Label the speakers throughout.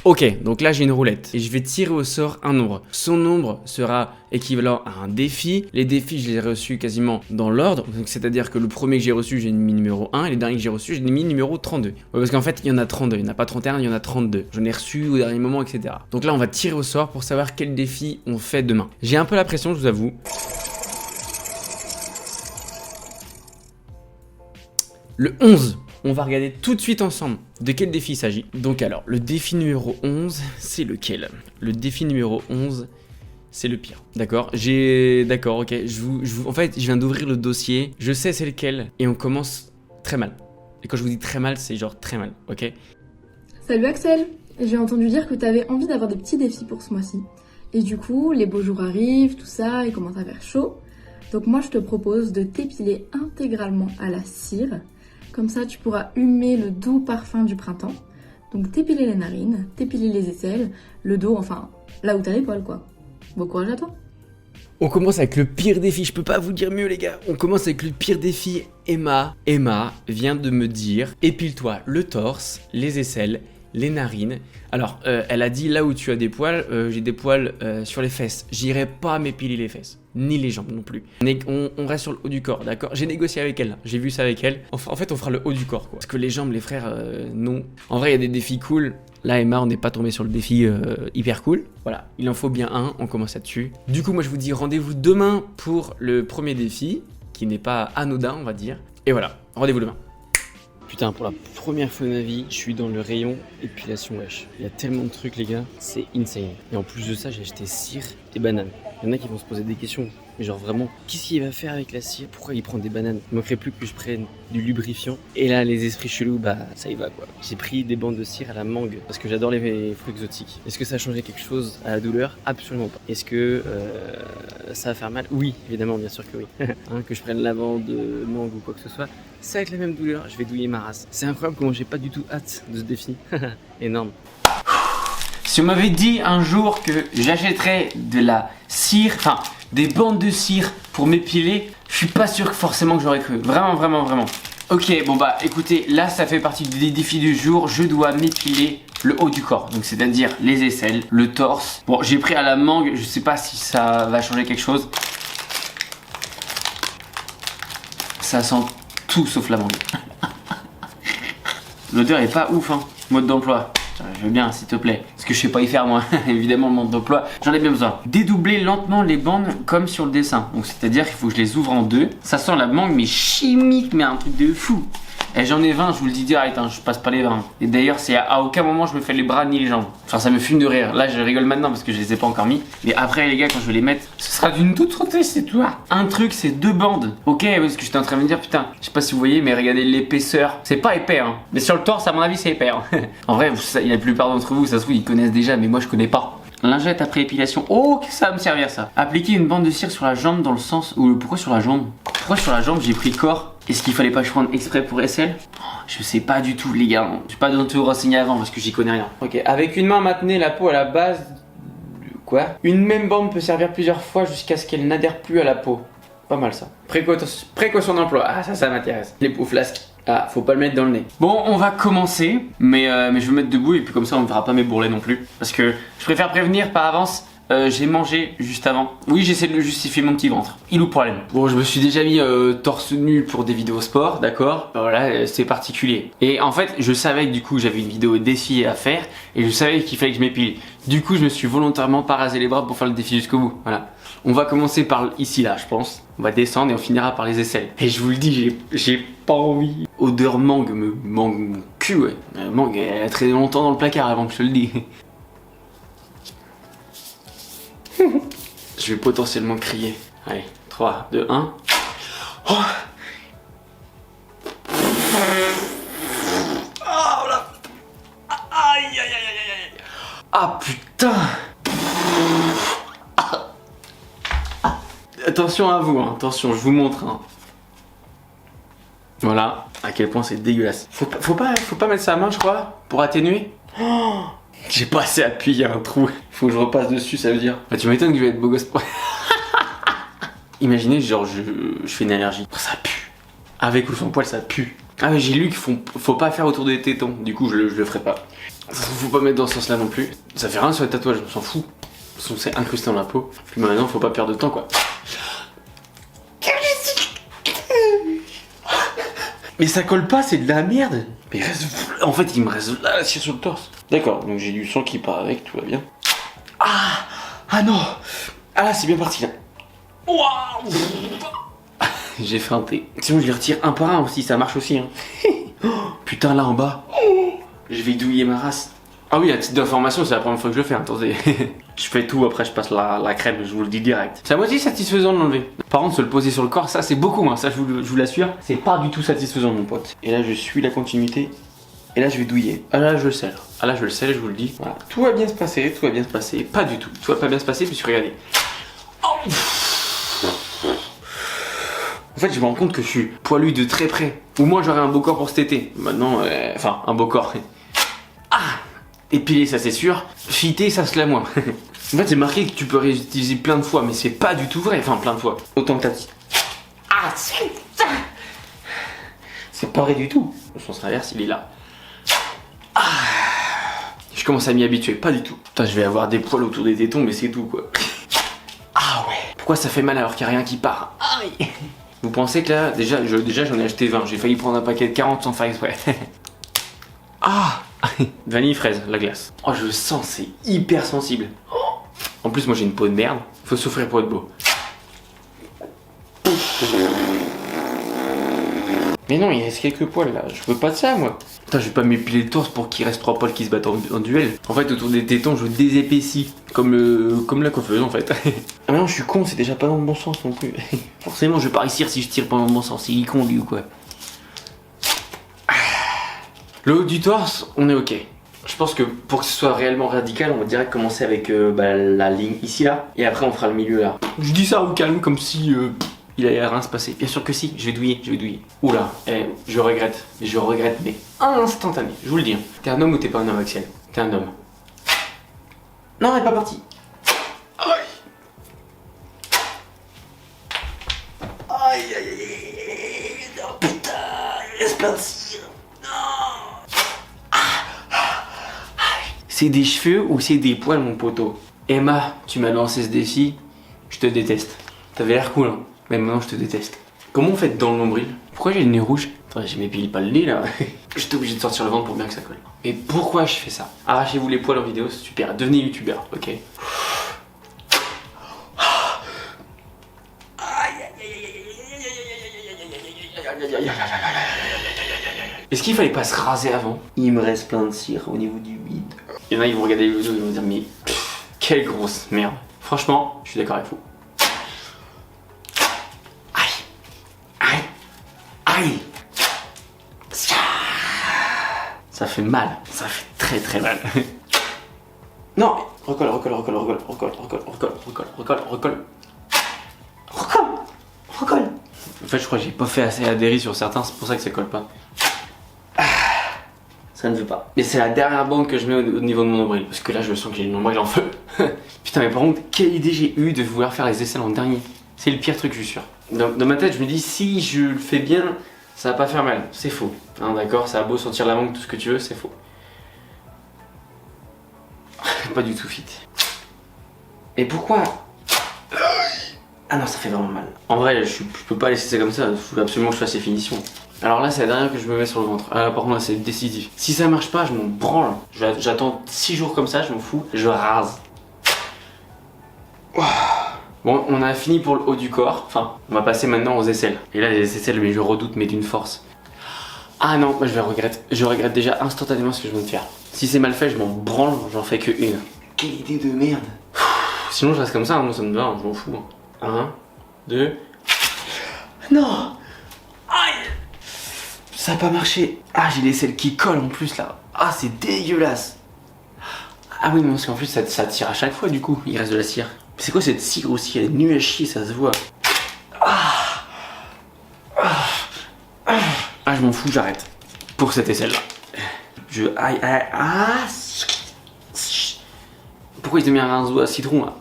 Speaker 1: Ok, donc là j'ai une roulette et je vais tirer au sort un nombre. Son nombre sera équivalent à un défi. Les défis, je les ai reçus quasiment dans l'ordre. C'est-à-dire que le premier que j'ai reçu, j'ai mis numéro 1 et les derniers que j'ai reçus, j'ai mis numéro 32. Ouais, parce qu'en fait, il y en a 32. Il n'y en a pas 31, il y en a 32. J'en ai reçu au dernier moment, etc. Donc là, on va tirer au sort pour savoir quel défi on fait demain. J'ai un peu la pression, je vous avoue. Le 11. On va regarder tout de suite ensemble de quel défi il s'agit. Donc alors, le défi numéro 11, c'est lequel? Le défi numéro 11, c'est le pire. D'accord? D'accord, ok. En fait, je viens d'ouvrir le dossier. Je sais c'est lequel. Et on commence très mal. Et quand je vous dis très mal, c'est genre très mal, ok?
Speaker 2: Salut Axel! J'ai entendu dire que t'avais envie d'avoir des petits défis pour ce mois-ci. Et du coup, les beaux jours arrivent, tout ça, il commence à faire chaud. Donc moi, je te propose de t'épiler intégralement à la cire. Comme ça, tu pourras humer le doux parfum du printemps. Donc t'épiler les narines, t'épiler les aisselles, le dos, enfin, là où t'as les poils, quoi. Bon courage à toi.
Speaker 1: On commence avec le pire défi, je peux pas vous dire mieux les gars. On commence avec le pire défi. Emma vient de me dire, épile-toi le torse, les aisselles, les narines. Alors, elle a dit là où tu as des poils, j'ai des poils sur les fesses. J'irai pas m'épiler les fesses, ni les jambes non plus. On reste sur le haut du corps, d'accord? J'ai négocié avec elle, j'ai vu ça avec elle. Enfin, en fait, on fera le haut du corps, quoi. Parce que les jambes, les frères, non. En vrai, il y a des défis cool. Là, Emma, on n'est pas tombé sur le défi hyper cool. Voilà, il en faut bien un, on commence là-dessus. Du coup, moi, je vous dis rendez-vous demain pour le premier défi, qui n'est pas anodin, on va dire. Et voilà, rendez-vous demain. Putain, pour la première fois de ma vie, je suis dans le rayon épilation wesh. Il y a tellement de trucs les gars, c'est insane. Et en plus de ça, j'ai acheté cire et bananes. Il y en a qui vont se poser des questions. Mais genre vraiment, qu'est-ce qu'il va faire avec la cire? Pourquoi il prend des bananes? Il manquerait plus que je prenne du lubrifiant. Et là, les esprits chelous, bah ça y va quoi. J'ai pris des bandes de cire à la mangue parce que j'adore les fruits exotiques. Est-ce que ça a changé quelque chose à la douleur? Absolument pas. Est-ce que ça va faire mal? Oui, évidemment, bien sûr que oui. Hein, que je prenne lavande, mangue ou quoi que ce soit, ça avec la même douleur, je vais douiller ma race. C'est incroyable comment j'ai pas du tout hâte de ce défi. Énorme. Si on m'avait dit un jour que j'achèterais de la cire, enfin des bandes de cire pour m'épiler, je suis pas sûr que forcément que j'aurais cru. Vraiment, vraiment, vraiment. Ok, bon bah écoutez, là ça fait partie des défis du jour. Je dois m'épiler le haut du corps, donc c'est-à-dire les aisselles, le torse. Bon, j'ai pris à la mangue, je sais pas si ça va changer quelque chose. Ça sent tout sauf la mangue. L'odeur est pas ouf, hein. Mode d'emploi. Je veux bien, s'il te plaît. Parce que je sais pas y faire, moi. Évidemment, le mode d'emploi, j'en ai bien besoin. Dédoubler lentement les bandes comme sur le dessin. Donc, c'est-à-dire qu'il faut que je les ouvre en deux. Ça sent la mangue, mais chimique, mais un truc de fou. Et j'en ai 20, je vous le dis direct, hein, je passe pas les 20. Et d'ailleurs, c'est à aucun moment je me fais les bras ni les jambes. Enfin, ça me fume de rire. Là, je rigole maintenant parce que je les ai pas encore mis. Mais après, les gars, quand je vais les mettre, ce sera d'une toute autre histoire. Un truc, c'est 2 bandes. Ok, parce que j'étais en train de me dire, putain, je sais pas si vous voyez, mais regardez l'épaisseur. C'est pas épais, hein. Mais sur le torse, à mon avis, c'est épais. Hein. En vrai, la plupart d'entre vous, ça se trouve, ils connaissent déjà, mais moi, je connais pas. Lingette après épilation. Oh, ça va me servir ça. Appliquer une bande de cire sur la jambe dans le sens où. Pourquoi sur la jambe? Pourquoi sur la jambe j'ai pris corps? Est-ce qu'il fallait pas que je prenne exprès pour aisselle? Je sais pas du tout les gars. Je vais pas de tout renseigner avant parce que j'y connais rien. Ok, avec une main maintenez la peau à la base. Quoi? Une même bande peut servir plusieurs fois jusqu'à ce qu'elle n'adhère plus à la peau. Pas mal ça. Précaution d'emploi. Ah ça m'intéresse. Les peaux flasques. Ah, faut pas le mettre dans le nez. Bon, on va commencer, mais je vais me mettre debout et puis comme ça on ne verra pas mes bourrelets non plus. Parce que je préfère prévenir par avance, j'ai mangé juste avant. Oui, j'essaie de le justifier mon petit ventre. Il ou problème. Bon, je me suis déjà mis torse nu pour des vidéos sport, d'accord? Voilà, c'est particulier. Et en fait, je savais que du coup j'avais une vidéo défi à faire et je savais qu'il fallait que je m'épile. Du coup, je me suis volontairement pas rasé les bras pour faire le défi jusqu'au bout. Voilà. On va commencer par ici là, je pense. On va descendre et on finira par les aisselles. Et je vous le dis, j'ai pas envie. Odeur mangue me mangue mon cul, ouais. Mangue, elle a traîné longtemps dans le placard avant que je te le dise. Je vais potentiellement crier. Allez, 3, 2, 1. Oh aïe aïe aïe aïe aïe. Ah putain. Attention à vous, hein. Attention, je vous montre. Hein. Voilà, à quel point c'est dégueulasse. Faut pas mettre sa main, je crois, pour atténuer. Oh, j'ai pas assez appuyé, il y a un trou. Faut que je repasse dessus, ça veut dire. Bah, tu m'étonnes que je vais être beau gosse. Imaginez, genre, je fais une allergie. Ça pue. Avec ou sans poil, ça pue. Ah, mais j'ai lu qu'il faut pas faire autour des tétons. Du coup, je le ferai pas. Faut pas mettre dans ce sens là non plus. Ça fait rien sur les tatouages, on s'en fout. De toute façon c'est incrusté dans la peau. Puis maintenant faut pas perdre de temps quoi. Mais ça colle pas, c'est de la merde. Mais en fait il me reste là sur le torse. D'accord, donc j'ai du sang qui part avec, tout va bien. Ah non. Ah là c'est bien parti là. Waouh. J'ai feinté. Sinon je les retire un par un aussi, ça marche aussi hein. Putain là en bas. Je vais douiller ma race. Ah oui, à titre d'information, c'est la première fois que je le fais, attendez. Je fais tout, après je passe la crème, je vous le dis direct. C'est à moitié satisfaisant de l'enlever. Par contre, se le poser sur le corps, ça c'est beaucoup moins, ça je vous l'assure. C'est pas du tout satisfaisant mon pote. Et là je suis la continuité. Et là je vais douiller. Ah là je le scelle. Ah là je le scelle, je vous le dis. Voilà. Tout va bien se passer, tout va bien se passer. Pas du tout. Tout va pas bien se passer, puisque regardez. Oh. En fait, je me rends compte que je suis poilu de très près. Ou moi j'aurais un beau corps pour cet été. Maintenant, enfin, un beau corps. Épilé, ça c'est sûr. Fité, ça se l'est moins. En fait, c'est marqué que tu peux réutiliser plein de fois, mais c'est pas du tout vrai. Enfin, plein de fois. Autant que t'as dit. Ah, c'est pas vrai du tout. Le sens inverse, il est là. Je commence à m'y habituer, pas du tout. Putain, je vais avoir des poils autour des tétons, mais c'est tout quoi. Ah ouais. Pourquoi ça fait mal alors qu'il n'y a rien qui part? Aïe. Vous pensez que là, déjà j'en ai acheté 20. J'ai failli prendre un paquet de 40 sans faire exprès. Vanille fraise, la glace. Oh, je sens, c'est hyper sensible. En plus, moi j'ai une peau de merde. Faut souffrir pour être beau. Mais non, il reste quelques poils là. Je veux pas de ça, moi. Putain, je vais pas m'épiler le torse pour qu'il reste 3 poils qui se battent en duel. En fait, autour des tétons, je désépaissis. Comme la coiffeuse en fait. Ah, mais non, je suis con, c'est déjà pas dans le bon sens non plus. Forcément, je vais pas réussir si je tire pas dans le bon sens. Il est con, lui ou quoi. Le haut du torse, on est ok. Je pense que pour que ce soit réellement radical, on va direct commencer avec la ligne ici là. Et après, on fera le milieu là. Je dis ça au calme, comme si il allait rien se passer. Bien sûr que si, je vais douiller. Oula, je regrette, mais instantané. Je vous le dis. Hein. T'es un homme ou t'es pas un homme, Axel? T'es un homme. Non, elle est pas partie. Aïe. Oh putain, il reste plein de cire. C'est des cheveux ou c'est des poils, mon poteau? Emma, tu m'as lancé ce défi, je te déteste. T'avais l'air cool, hein, mais maintenant je te déteste. Comment on fait dans le nombril? Pourquoi j'ai le nez rouge? Attends, je m'épile pas le nez là. J'étais obligé de sortir le ventre pour bien que ça colle. Et pourquoi je fais ça? Arrachez-vous les poils en vidéo, c'est super. Devenez youtubeur, ok? Est-ce qu'il fallait pas se raser avant? Il me reste plein de cire au niveau du bide. Il y en a, ils vont regarder les vidéos, ils vont dire mais quelle grosse merde. Franchement, je suis d'accord avec vous. Aïe. Ça fait mal. Ça fait très très mal. Non, recolle. En fait, je crois que j'ai pas fait assez adhérer sur certains, c'est pour ça que ça colle pas. Ça ne veut pas. Mais c'est la dernière bande que je mets au niveau de mon nombril. Parce que là, je sens que j'ai le nombril en feu. Putain, mais par contre, quelle idée j'ai eue de vouloir faire les aisselles en dernier. C'est le pire truc, je suis sûr. Dans ma tête, je me dis, si je le fais bien, ça va pas faire mal. C'est faux. Hein, d'accord, ça a beau sentir la mangue, tout ce que tu veux, c'est faux. Pas du tout fit. Et pourquoi? Ah non, ça fait vraiment mal. En vrai, je peux pas laisser ça comme ça. Il faut absolument que je fasse les finitions. Alors là, c'est la dernière que je me mets sur le ventre. Ah, par contre, là, c'est décisif. Si ça marche pas, je m'en branle. J'attends 6 jours comme ça, je m'en fous. Je rase. Bon, on a fini pour le haut du corps. Enfin, on va passer maintenant aux aisselles. Et là, les aisselles, mais je redoute, mais d'une force. Ah non, moi, je regrette déjà instantanément ce que je viens de faire. Si c'est mal fait, je m'en branle, j'en fais que une. Quelle idée de merde. Sinon, je reste comme ça, moi, ça me va, je m'en fous. 1, 2. Non. Aïe. Ça a pas marché. Ah, j'ai les aisselles qui collent en plus là. Ah, c'est dégueulasse. Ah oui, mais parce qu'en plus ça tire à chaque fois du coup. Il reste de la cire. C'est quoi cette cire aussi? Elle est nulle à chier, ça se voit. Ah, je m'en fous, j'arrête. Pour cette aisselle là. Pourquoi ils ont mis un rinceau à citron là?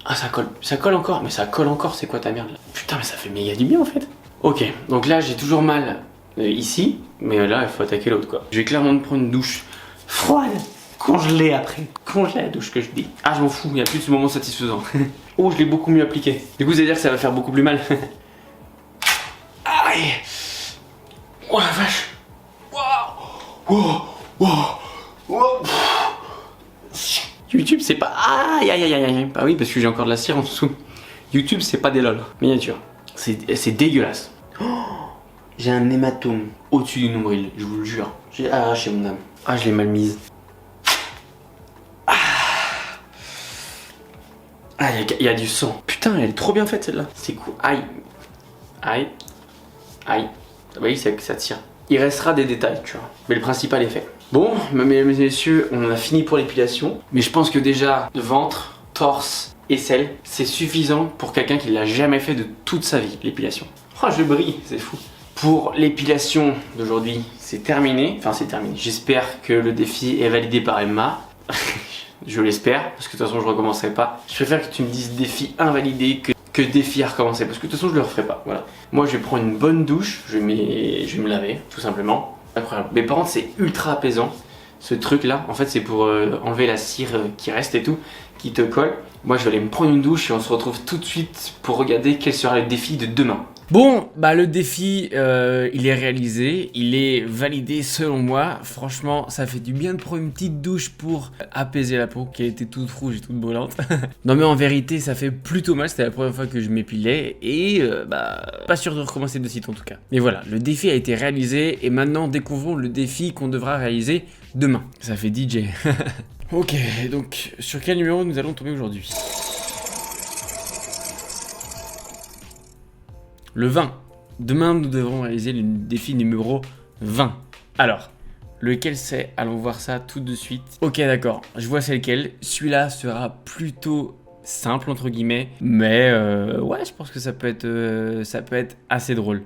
Speaker 1: Ah, ça colle encore, mais ça colle encore, c'est quoi ta merde là? Putain, mais ça fait méga du bien en fait. Ok, donc là j'ai toujours mal ici, mais là il faut attaquer l'autre quoi. Je vais clairement prendre une douche froide, congelée après. Congelée la douche que je dis. Ah, je m'en fous, il n'y a plus de ce moment satisfaisant. Oh, je l'ai beaucoup mieux appliqué. Du coup, vous allez dire que ça va faire beaucoup plus mal. Aïe. Oh la vache. YouTube, c'est pas. Aïe aïe aïe aïe. Bah oui, parce que j'ai encore de la cire en dessous. YouTube, c'est pas des lol. Miniature. C'est dégueulasse. Oh, j'ai un hématome au-dessus du nombril, je vous le jure. J'ai arraché mon âme. Ah, je l'ai mal mise. Ah, il y a du sang. Putain, elle est trop bien faite celle-là. C'est cool. Aïe. Aïe. Aïe. Vous voyez, ça tire. Il restera des détails, tu vois. Mais le principal est fait. Bon, mesdames et messieurs, on en a fini pour l'épilation. Mais je pense que déjà, ventre, torse et selle, c'est suffisant pour quelqu'un qui l'a jamais fait de toute sa vie, l'épilation. Oh, je brille, c'est fou. Pour l'épilation d'aujourd'hui, c'est terminé. Enfin, c'est terminé. J'espère que le défi est validé par Emma. Je l'espère, parce que de toute façon, je recommencerai pas. Je préfère que tu me dises défi invalidé que défi à recommencer, parce que de toute façon, je le referai pas. Voilà. Moi, je vais prendre une bonne douche, je vais me laver, tout simplement. Incroyable. Mais par contre, c'est ultra apaisant. Ce truc-là, en fait, c'est pour enlever la cire qui reste et tout, qui te colle. Moi, je vais aller me prendre une douche et on se retrouve tout de suite pour regarder quel sera le défi de demain. Bon, bah le défi, il est réalisé, il est validé selon moi. Franchement, ça fait du bien de prendre une petite douche pour apaiser la peau qui a été toute rouge et toute brûlante. Non mais en vérité, ça fait plutôt mal, c'était la première fois que je m'épilais et bah pas sûr de recommencer de site en tout cas. Mais voilà, le défi a été réalisé et maintenant découvrons le défi qu'on devra réaliser demain. Ça fait DJ. Ok, donc sur quel numéro nous allons tomber aujourd'hui ? Le 20. Demain, nous devrons réaliser le défi numéro 20. Alors, lequel c'est ? Allons voir ça tout de suite. Ok, d'accord. Je vois c'est lequel. Celui-là sera plutôt simple, entre guillemets. Mais ouais, je pense que ça peut être assez drôle.